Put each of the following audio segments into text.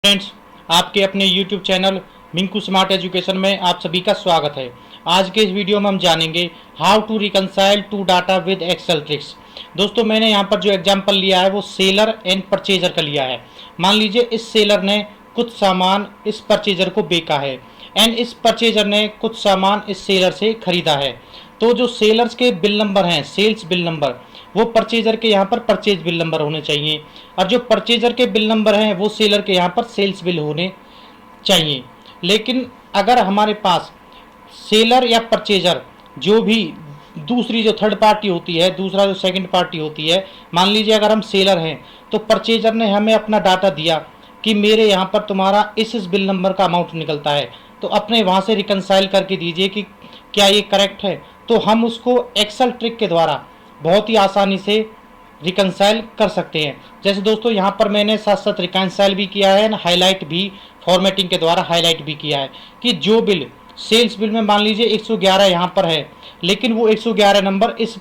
Friends, आपके अपने YouTube channel Minku smart education में आप सभी का स्वागत है। आज के इस वीडियो में हम जानेंगे how to reconcile two data with Excel tricks. दोस्तों, मैंने यहाँ पर जो एग्जांपल लिया है वो सेलर एंड परचेजर का लिया है। मान लीजिए इस सेलर ने कुछ सामान इस परचेजर को बेचा है एंड इस परचेजर ने कुछ सामान इस सेलर से खरीदा है। तो जो सेलर्स के बिल नंबर हैं, सेल्स बिल नंबर, वो परचेजर के यहाँ पर परचेज बिल नंबर होने चाहिए और जो परचेजर के बिल नंबर हैं वो सेलर के यहाँ पर सेल्स बिल होने चाहिए। लेकिन अगर हमारे पास सेलर या परचेजर जो भी दूसरी जो थर्ड पार्टी होती है, दूसरा जो सेकंड पार्टी होती है, मान लीजिए अगर हम सेलर हैं तो परचेजर ने हमें अपना डाटा दिया कि मेरे यहाँ पर तुम्हारा इस बिल नंबर का अमाउंट निकलता है, तो अपने वहाँ से रिकंसाइल करके दीजिए कि क्या ये करेक्ट है। तो हम उसको एक्सेल ट्रिक के द्वारा बहुत ही आसानी से रिकंसाइल कर सकते हैं। जैसे दोस्तों यहाँ पर मैंने साथ साथ रिकंसाइल भी किया है, हाईलाइट भी, फॉर्मेटिंग के द्वारा हाईलाइट भी किया है कि जो बिल सेल्स बिल में मान लीजिए 111 यहाँ पर है, लेकिन वो 111 नंबर इस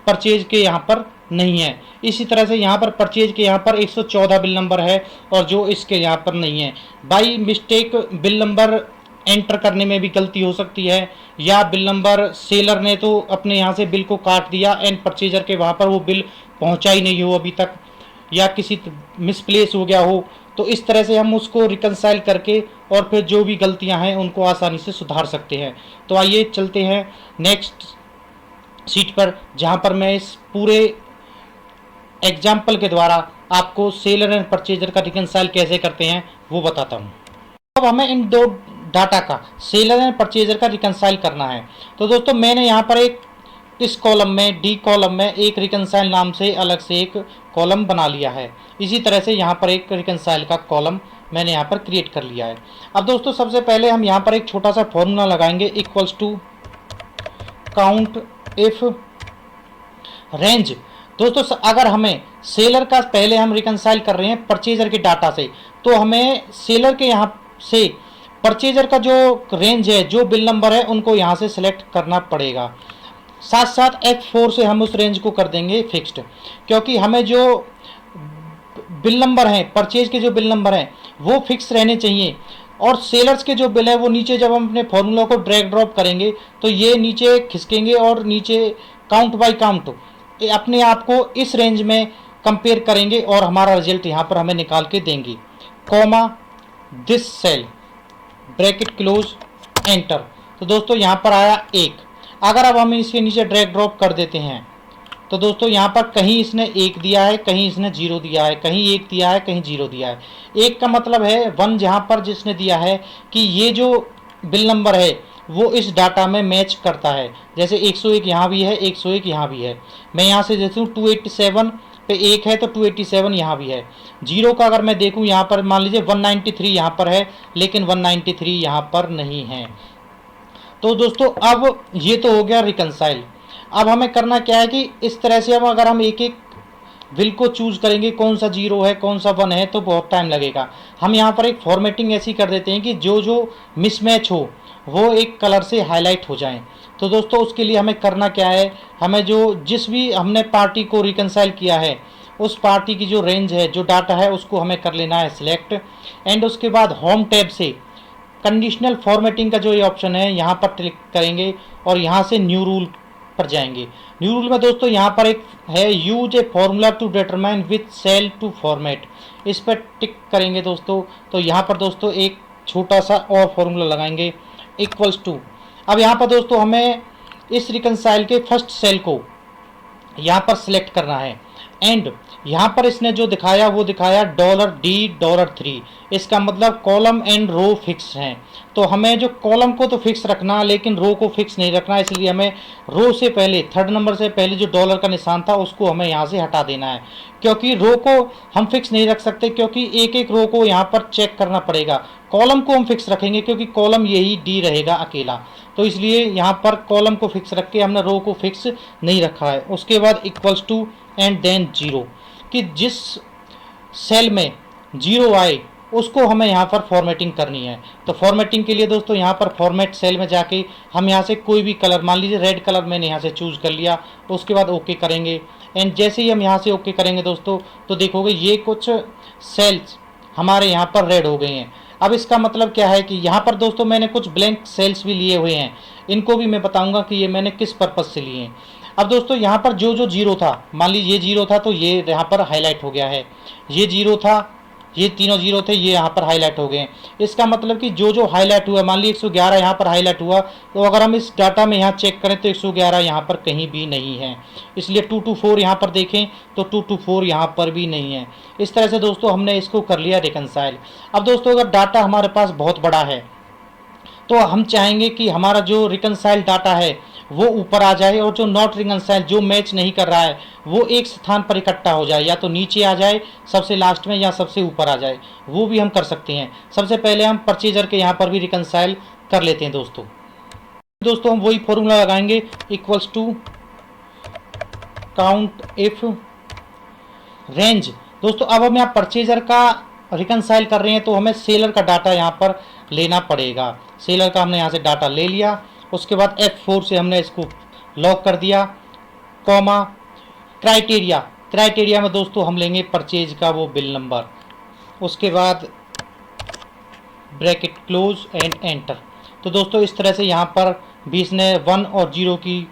परचेज के यहाँ पर नहीं है। इसी तरह से यहाँ पर परचेज के यहाँ पर 114 बिल नंबर है और जो इसके यहाँ पर नहीं है। By mistake bill number enter करने में भी गलती हो सकती है, या बिल नंबर सेलर ने तो अपने यहाँ से बिल को काट दिया एंड परचेजर के वहाँ पर वो बिल पहुँचा ही नहीं हो अभी तक, या किसी मिसप्लेस हो गया हो। तो इस तरह से हम उसको रिकंसाइल करके और फिर जो भी गलतियां हैं उनको आसानी से सुधार सकते हैं। तो आइए चलते हैं नेक्स्ट सीट पर, जहां पर मैं इस पूरे एग्जाम्पल के द्वारा आपको सेलर एंड परचेजर का रिकंसाइल कैसे करते हैं वो बताता हूं। अब हमें इन दो डाटा का, सेलर एंड परचेजर का रिकंसाइल करना है। तो दोस्तों मैंने यहाँ पर एक इस कॉलम में, डी कॉलम में एक रिकंसाइल नाम से अलग से एक कॉलम बना लिया है। इसी तरह से यहाँ पर एक रिकंसाइल का कॉलम मैंने यहाँ पर क्रिएट कर लिया है। अब दोस्तों सबसे पहले हम यहाँ पर एक छोटा सा फॉर्मूला लगाएंगे, equals to count if range. दोस्तों अगर हमें सेलर का पहले हम रिकंसाइल कर रहे हैं परचेजर के डाटा से, तो हमें सेलर के यहाँ से परचेजर का जो रेंज है, जो बिल नंबर है, उनको यहाँ से सिलेक्ट करना पड़ेगा। साथ साथ F4 से हम उस रेंज को कर देंगे फिक्स्ड, क्योंकि हमें जो बिल नंबर हैं, परचेज के जो बिल नंबर हैं वो फिक्स रहने चाहिए, और सेलर्स के जो बिल है वो नीचे जब हम अपने फॉर्मूला को ड्रैग ड्रॉप करेंगे तो ये नीचे खिसकेंगे और नीचे काउंट बाय काउंट अपने आप को इस रेंज में कंपेयर करेंगे और हमारा रिजल्ट यहाँ पर हमें निकाल के देंगे। Comma this cell, bracket close, enter. तो दोस्तों यहाँ पर आया 1। अगर अब हम इसके नीचे ड्रैग ड्रॉप कर देते हैं तो दोस्तों यहाँ पर कहीं इसने 1 दिया है, कहीं इसने 0 दिया है, कहीं 1 दिया है, कहीं 0 दिया है। 1 का मतलब है 1 जहाँ पर जिसने दिया है कि ये जो बिल नंबर है वो इस डाटा में मैच करता है। जैसे 101 यहाँ भी है, 101 यहाँ भी है। मैं यहाँ से देखूँ 287 पे 1 है तो 287 यहाँ भी है। 0 का अगर मैं देखूँ यहाँ पर मान लीजिए 193 यहाँ पर है, लेकिन 193 यहाँ पर नहीं है। तो दोस्तों अब ये तो हो गया रिकंसाइल। अब हमें करना क्या है कि इस तरह से हम अगर हम एक एक बिल को चूज करेंगे कौन सा 0 है कौन सा 1 है तो बहुत टाइम लगेगा। हम यहाँ पर एक फॉर्मेटिंग ऐसी कर देते हैं कि जो जो मिसमैच हो वो एक कलर से हाईलाइट हो जाएं। तो दोस्तों उसके लिए हमें करना क्या है, हमें जो जिस भी हमने पार्टी को रिकंसाइल किया है उस पार्टी की जो रेंज है, जो डाटा है, उसको हमें कर लेना है सिलेक्ट, एंड उसके बाद होम टैब से कंडीशनल फॉर्मेटिंग का जो ये ऑप्शन है यहाँ पर क्लिक करेंगे और यहाँ से न्यू रूल पर जाएंगे। न्यू रूल में दोस्तों यहाँ पर एक है use a formula to determine with cell to format, इस पर टिक करेंगे दोस्तों। तो यहाँ पर दोस्तों एक छोटा सा और फॉर्मूला लगाएंगे, इक्वल्स टू। अब यहाँ पर दोस्तों हमें इस रिकंसाइल के फर्स्ट सेल को यहाँ पर सिलेक्ट करना है, एंड यहाँ पर इसने जो दिखाया वो दिखाया $D$3। इसका मतलब कॉलम एंड रो फिक्स हैं। तो हमें जो कॉलम को तो फिक्स रखना लेकिन रो को फिक्स नहीं रखना, इसलिए हमें रो से पहले, थर्ड नंबर से पहले जो डॉलर का निशान था उसको हमें यहाँ से हटा देना है, क्योंकि रो को हम फिक्स नहीं रख सकते, क्योंकि एक एक रो को यहाँ पर चेक करना पड़ेगा। कॉलम को हम फिक्स रखेंगे क्योंकि कॉलम यही डी रहेगा अकेला, तो इसलिए यहाँ पर कॉलम को फिक्स रख के हमने रो को फिक्स नहीं रखा है। उसके बाद इक्वल्स टू एंड देन 0, कि जिस सेल में 0 आए उसको हमें यहाँ पर फॉर्मेटिंग करनी है। तो फॉर्मेटिंग के लिए दोस्तों यहाँ पर फॉर्मेट सेल में जाके हम यहाँ से कोई भी कलर, मान लीजिए रेड कलर मैंने यहाँ से चूज़ कर लिया, तो उसके बाद ओके करेंगे। एंड जैसे ही हम यहाँ से ओके करेंगे दोस्तों तो देखोगे ये कुछ सेल्स हमारे यहाँ पर रेड हो गए हैं। अब इसका मतलब क्या है कि यहाँ पर दोस्तों मैंने कुछ ब्लैंक सेल्स भी लिए हुए हैं, इनको भी मैं बताऊंगा कि ये मैंने किस पर्पज़ से लिए हैं। अब दोस्तों यहाँ पर जो जो जीरो था, मान लीजिए ये जीरो था तो ये यहाँ पर हाईलाइट हो गया है, ये जीरो था, ये तीनों जीरो थे, ये यहाँ पर हाईलाइट हो गए हैं। इसका मतलब कि जो जो हाईलाइट हुआ, मान लीजिए 111 यहाँ पर हाईलाइट हुआ, तो अगर हम इस डाटा में यहाँ चेक करें तो 111 यहाँ पर कहीं भी नहीं है। इसलिए 224 यहाँ पर देखें तो 224 यहाँ पर भी नहीं है। इस तरह से दोस्तों हमने इसको कर लिया रिकनसाइल। अब दोस्तों अगर डाटा हमारे पास बहुत बड़ा है तो हम चाहेंगे कि हमारा जो रिकनसाइल डाटा है वो ऊपर आ जाए, और जो नॉट रिकनसाइल, जो मैच नहीं कर रहा है, वो एक स्थान पर इकट्ठा हो जाए, या तो नीचे आ जाए सबसे लास्ट में या सबसे ऊपर आ जाए, वो भी हम कर सकते हैं। सबसे पहले हम परचेजर के यहाँ पर भी रिकनसाइल कर लेते हैं दोस्तों हम वही फॉर्मूला लगाएंगे, equals to count if range. दोस्तों अब हम यहाँ परचेजर का रिकनसाइल कर रहे हैं तो हमें सेलर का डाटा यहाँ पर लेना पड़ेगा। सेलर का हमने यहाँ से डाटा ले लिया, उसके बाद F4 से हमने इसको लॉक कर दिया, कॉमा क्राइटेरिया में दोस्तों हम लेंगे परचेज का वो बिल नंबर, उसके बाद ब्रैकेट क्लोज एंड एंटर। तो दोस्तों इस तरह से यहाँ पर 20 ने 1 और 0 की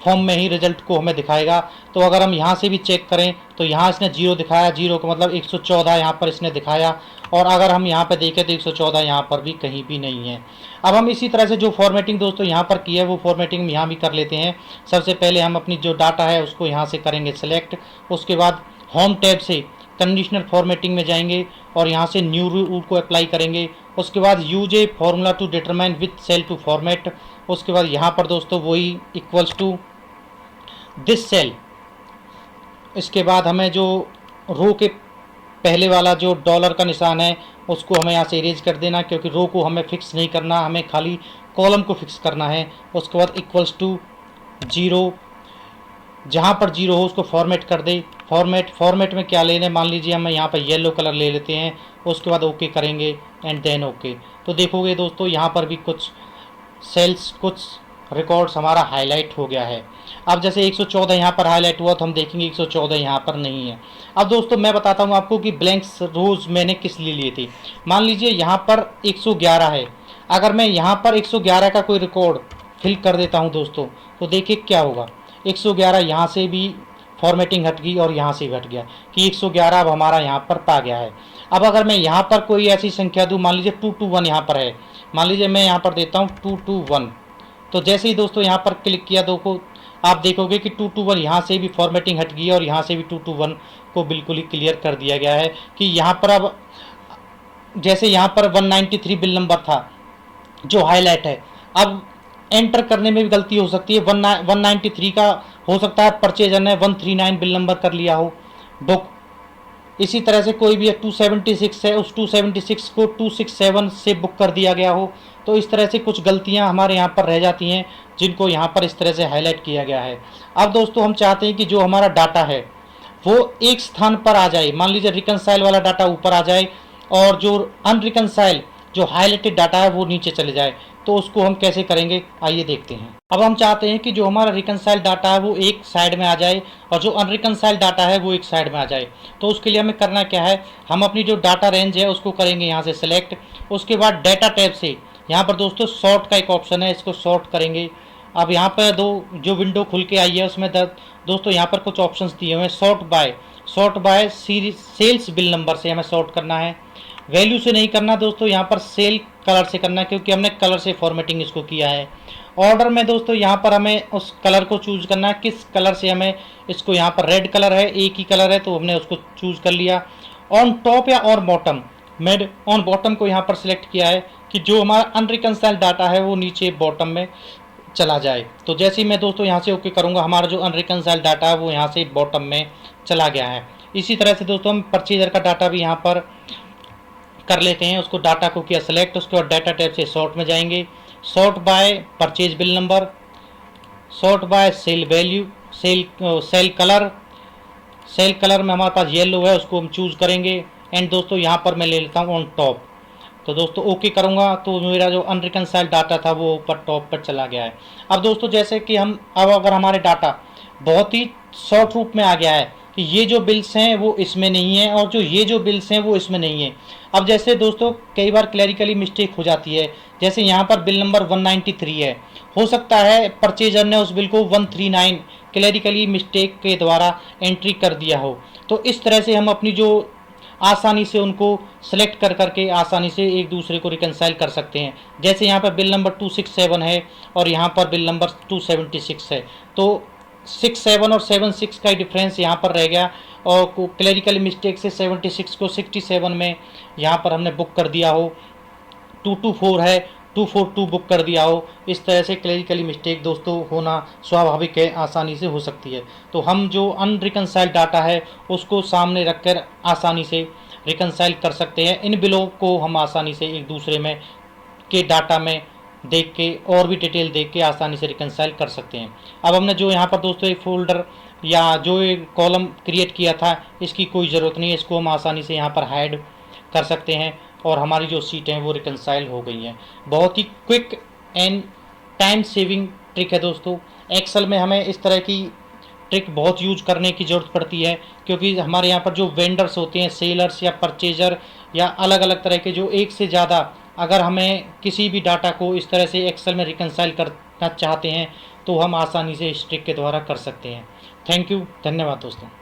फॉर्म में ही रिजल्ट को हमें दिखाएगा। तो अगर हम यहाँ से भी चेक करें तो यहाँ इसने 0 दिखाया, 0 का मतलब 114 यहाँ पर इसने दिखाया, और अगर हम यहाँ पे देखें तो 114 यहाँ पर भी कहीं भी नहीं है। अब हम इसी तरह से जो फॉर्मेटिंग दोस्तों यहाँ पर की है वो फॉर्मेटिंग हम यहाँ भी कर लेते हैं। सबसे पहले हम अपनी जो डाटा है उसको यहाँ से करेंगे सेलेक्ट, उसके बाद होम टैब से कंडीशनल फॉर्मेटिंग में जाएंगे और यहाँ से न्यू रूल को अप्लाई करेंगे। उसके बाद use a formula to determine with cell to format. उसके बाद यहाँ पर दोस्तों वही इक्वल्स टू दिस सेल। इसके बाद हमें जो रो के पहले वाला जो डॉलर का निशान है उसको हमें यहाँ से इरेज कर देना, क्योंकि रो को हमें फिक्स नहीं करना, हमें खाली कॉलम को फिक्स करना है। उसके बाद इक्वल्स टू 0, जहाँ पर 0 हो उसको फॉर्मेट कर दे। फॉर्मेट में क्या लेने, मान लीजिए हम यहाँ पर येलो कलर ले लेते हैं, उसके बाद ओके करेंगे एंड देन ओके। तो देखोगे दोस्तों यहाँ पर भी कुछ सेल्स, कुछ रिकॉर्ड्स हमारा हाईलाइट हो गया है। अब जैसे 114 यहाँ पर हाईलाइट हुआ तो हम देखेंगे 114 यहाँ पर नहीं है। अब दोस्तों मैं बताता हूँ आपको कि ब्लैंक्स रोज मैंने किस लिए लिए थे। मान लीजिए यहाँ पर 111 है, अगर मैं यहाँ पर 111 का कोई रिकॉर्ड फिल कर देता हूँ दोस्तों, तो देखिए क्या होगा। 111 यहाँ से भी फॉर्मेटिंग हट गई और यहाँ से भी हट गया कि 111 अब हमारा यहाँ पर पा गया है। अब अगर मैं यहाँ पर कोई ऐसी संख्या दूँ, मान लीजिए 221 यहाँ पर है, मान लीजिए मैं यहाँ पर देता हूँ 221, तो जैसे ही दोस्तों यहाँ पर क्लिक किया तो आप देखोगे कि 221 यहाँ से भी फॉर्मेटिंग हट गई है और यहाँ से भी 221 को बिल्कुल ही क्लियर कर दिया गया है कि यहाँ पर अब जैसे यहाँ पर 193 बिल नंबर था जो हाईलाइट है, अब एंटर करने में भी गलती हो सकती है। 193 का हो सकता है परचेजर ने 139 बिल नंबर कर लिया हो बुक। इसी तरह से कोई भी 276 है, उस 276 को 267 से बुक कर दिया गया हो। तो इस तरह से कुछ गलतियां हमारे यहाँ पर रह जाती हैं जिनको यहाँ पर इस तरह से हाईलाइट किया गया है। अब दोस्तों हम चाहते हैं कि जो हमारा डाटा है वो एक स्थान पर आ जाए, मान लीजिए रिकनसाइल वाला डाटा ऊपर आ जाए और जो अनरिकनसाइल जो हाईलाइटेड डाटा है वो नीचे चले जाए। तो उसको हम कैसे करेंगे आइए देखते हैं। अब हम चाहते हैं कि जो हमारा रिकनसाइल डाटा है वो एक साइड में आ जाए और जो अनरिकनसाइल डाटा है वो एक साइड में आ जाए। तो उसके लिए हमें करना क्या है, हम अपनी जो डाटा रेंज है उसको करेंगे यहाँ से सिलेक्ट, उसके बाद डाटा टैब से यहाँ पर दोस्तों सॉर्ट का एक ऑप्शन है, इसको सॉर्ट करेंगे। अब यहाँ पर जो विंडो खुल के आई है उसमें दोस्तों यहाँ पर कुछ ऑप्शंस दिए हुए हैं। Sort by sales bill number से हमें सॉर्ट करना है, वैल्यू से नहीं करना दोस्तों, यहाँ पर सेल कलर से करना है क्योंकि हमने कलर से फॉर्मेटिंग इसको किया है। ऑर्डर में दोस्तों यहाँ पर हमें उस कलर को चूज करना है, किस कलर से हमें इसको, यहाँ पर रेड कलर है, एक ही कलर है तो हमने उसको चूज कर लिया। ऑन टॉप या और बॉटम, मैं ऑन बॉटम को यहाँ पर सिलेक्ट किया है कि जो हमारा अनरिकनसाइल डाटा है वो नीचे बॉटम में चला जाए। तो जैसे ही मैं दोस्तों यहाँ से ओके करूँगा हमारा जो अनरिकनसाइल डाटा है वो यहाँ से बॉटम में चला गया है। इसी तरह से दोस्तों हम परचेजर का डाटा भी यहाँ पर कर लेते हैं। उसको डाटा को किया सेलेक्ट, उसके बाद डाटा टैब से सॉर्ट में जाएंगे, sort by purchase bill number, sort by cell value, cell colour में हमारे पास येलो है उसको हम चूज करेंगे। एंड दोस्तों यहाँ पर मैं ले लेता हूँ ऑन टॉप। तो दोस्तों ओके करूँगा तो मेरा जो अनरिकनसाइल डाटा था वो ऊपर टॉप पर चला गया है। अब दोस्तों जैसे कि हम अब अगर हमारे डाटा बहुत ही शॉर्ट रूप में आ गया है, कि ये जो बिल्स हैं वो इसमें नहीं है और जो ये जो बिल्स हैं वो इसमें नहीं है। अब जैसे दोस्तों कई बार क्लैरिकली मिस्टेक हो जाती है, जैसे यहाँ पर बिल नंबर 193 है, हो सकता है परचेजर ने उस बिल को 139 क्लैरिकली मिस्टेक के द्वारा एंट्री कर दिया हो। तो इस तरह से हम अपनी जो आसानी से उनको सेलेक्ट कर करके आसानी से एक दूसरे को रिकनसाइल कर सकते हैं। जैसे यहाँ पर बिल नंबर 267 है और यहाँ पर बिल नंबर 276 है, तो 67 और 76 का डिफरेंस यहाँ पर रह गया और क्लरिकल मिस्टेक से 76 को 67 में यहाँ पर हमने बुक कर दिया हो, 224 है 242 बुक कर दिया हो। इस तरह से क्लरिकली मिस्टेक दोस्तों होना स्वाभाविक है, आसानी से हो सकती है। तो हम जो अनरिकनसाइल्ड डाटा है उसको सामने रखकर आसानी से रिकनसाइल कर सकते हैं। इन बिलों को हम आसानी से एक दूसरे में के डाटा में देख के और भी डिटेल देख के आसानी से रिकनसाइल कर सकते हैं। अब हमने जो यहाँ पर दोस्तों एक फोल्डर या जो एक कॉलम क्रिएट किया था, इसकी कोई ज़रूरत नहीं है, इसको हम आसानी से यहाँ पर हाइड कर सकते हैं और हमारी जो सीट हैं वो रिकनसाइल हो गई हैं। बहुत ही quick and time saving trick है दोस्तों। एक्सेल में हमें इस तरह की ट्रिक बहुत यूज करने की ज़रूरत पड़ती है, क्योंकि हमारे यहाँ पर जो वेंडर्स होते हैं, सेलर्स या परचेजर या अलग अलग तरह के जो एक से ज़्यादा, अगर हमें किसी भी डाटा को इस तरह से एक्सेल में रिकनसाइल करना चाहते हैं तो हम आसानी से इस ट्रिक के द्वारा कर सकते हैं। थैंक यू, धन्यवाद दोस्तों।